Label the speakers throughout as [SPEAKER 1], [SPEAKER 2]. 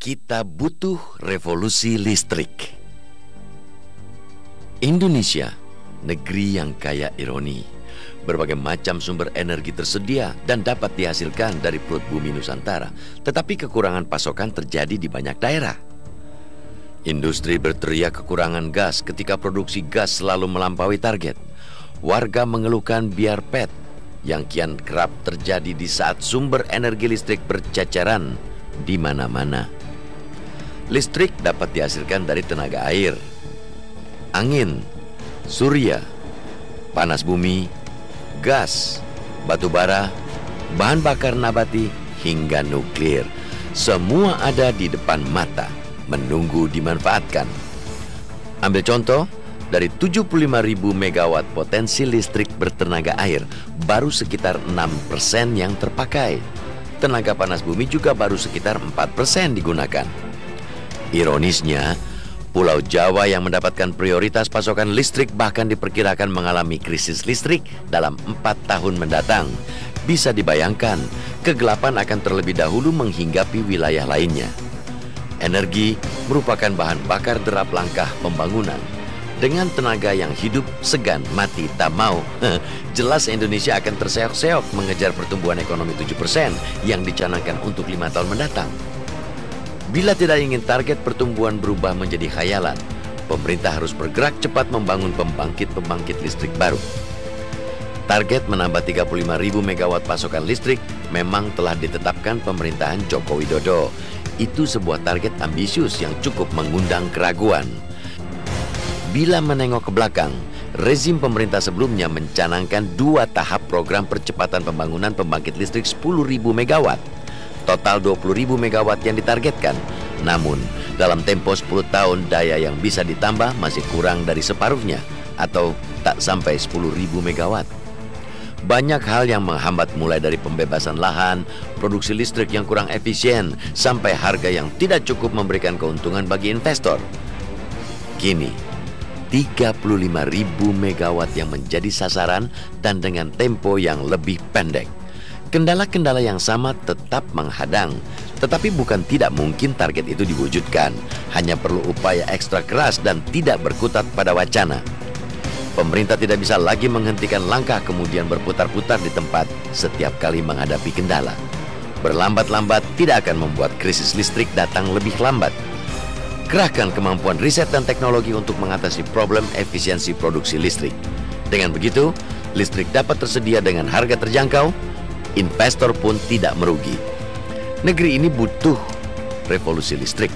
[SPEAKER 1] Kita butuh revolusi listrik. Indonesia, negeri yang kaya ironi. Berbagai macam sumber energi tersedia dan dapat dihasilkan dari perut bumi Nusantara, tetapi kekurangan pasokan terjadi di banyak daerah. Industri berteriak kekurangan gas ketika produksi gas selalu melampaui target. Warga mengeluhkan biar PET yang kian kerap terjadi di saat sumber energi listrik berceceran di mana-mana. Listrik dapat dihasilkan dari tenaga air, angin, surya, panas bumi, gas, batu bara, bahan bakar nabati, hingga nuklir. Semua ada di depan mata, menunggu dimanfaatkan. Ambil contoh, dari 75.000 megawatt potensi listrik bertenaga air, baru sekitar 6% yang terpakai. Tenaga panas bumi juga baru sekitar 4% digunakan. Ironisnya, Pulau Jawa yang mendapatkan prioritas pasokan listrik bahkan diperkirakan mengalami krisis listrik dalam 4 tahun mendatang. Bisa dibayangkan, kegelapan akan terlebih dahulu menghinggapi wilayah lainnya. Energi merupakan bahan bakar derap langkah pembangunan. Dengan tenaga yang hidup, segan, mati, tak mau, jelas Indonesia akan terseok-seok mengejar pertumbuhan ekonomi 7% yang dicanangkan untuk 5 tahun mendatang. Bila tidak ingin target pertumbuhan berubah menjadi khayalan, pemerintah harus bergerak cepat membangun pembangkit-pembangkit listrik baru. Target menambah 35.000 megawatt pasokan listrik memang telah ditetapkan pemerintahan Joko Widodo. Itu sebuah target ambisius yang cukup mengundang keraguan. Bila menengok ke belakang, rezim pemerintah sebelumnya mencanangkan 2 tahap program percepatan pembangunan pembangkit listrik 10.000 megawatt. Total 20.000 megawatt yang ditargetkan. Namun, dalam tempo 10 tahun daya yang bisa ditambah masih kurang dari separuhnya atau tak sampai 10.000 megawatt. Banyak hal yang menghambat, mulai dari pembebasan lahan, produksi listrik yang kurang efisien, sampai harga yang tidak cukup memberikan keuntungan bagi investor. Kini, 35.000 megawatt yang menjadi sasaran dan dengan tempo yang lebih pendek. Kendala-kendala yang sama tetap menghadang, tetapi bukan tidak mungkin target itu diwujudkan. Hanya perlu upaya ekstra keras dan tidak berkutat pada wacana. Pemerintah tidak bisa lagi menghentikan langkah kemudian berputar-putar di tempat setiap kali menghadapi kendala. Berlambat-lambat tidak akan membuat krisis listrik datang lebih lambat. Kerahkan kemampuan riset dan teknologi untuk mengatasi problem efisiensi produksi listrik. Dengan begitu, listrik dapat tersedia dengan harga terjangkau, investor pun tidak merugi. Negeri ini butuh revolusi listrik.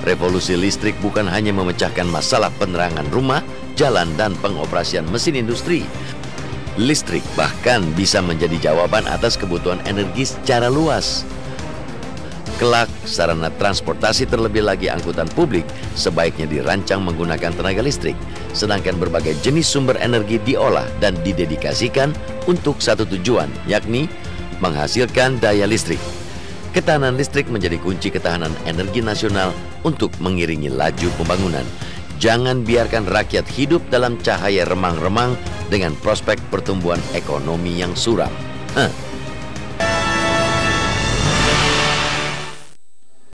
[SPEAKER 1] Revolusi listrik bukan hanya memecahkan masalah penerangan rumah, jalan, dan pengoperasian mesin industri. Listrik bahkan bisa menjadi jawaban atas kebutuhan energi secara luas. Kelak, sarana transportasi terlebih lagi angkutan publik sebaiknya dirancang menggunakan tenaga listrik, sedangkan berbagai jenis sumber energi diolah dan didedikasikan untuk satu tujuan, yakni menghasilkan daya listrik. Ketahanan listrik menjadi kunci ketahanan energi nasional untuk mengiringi laju pembangunan. Jangan biarkan rakyat hidup dalam cahaya remang-remang dengan prospek pertumbuhan ekonomi yang suram.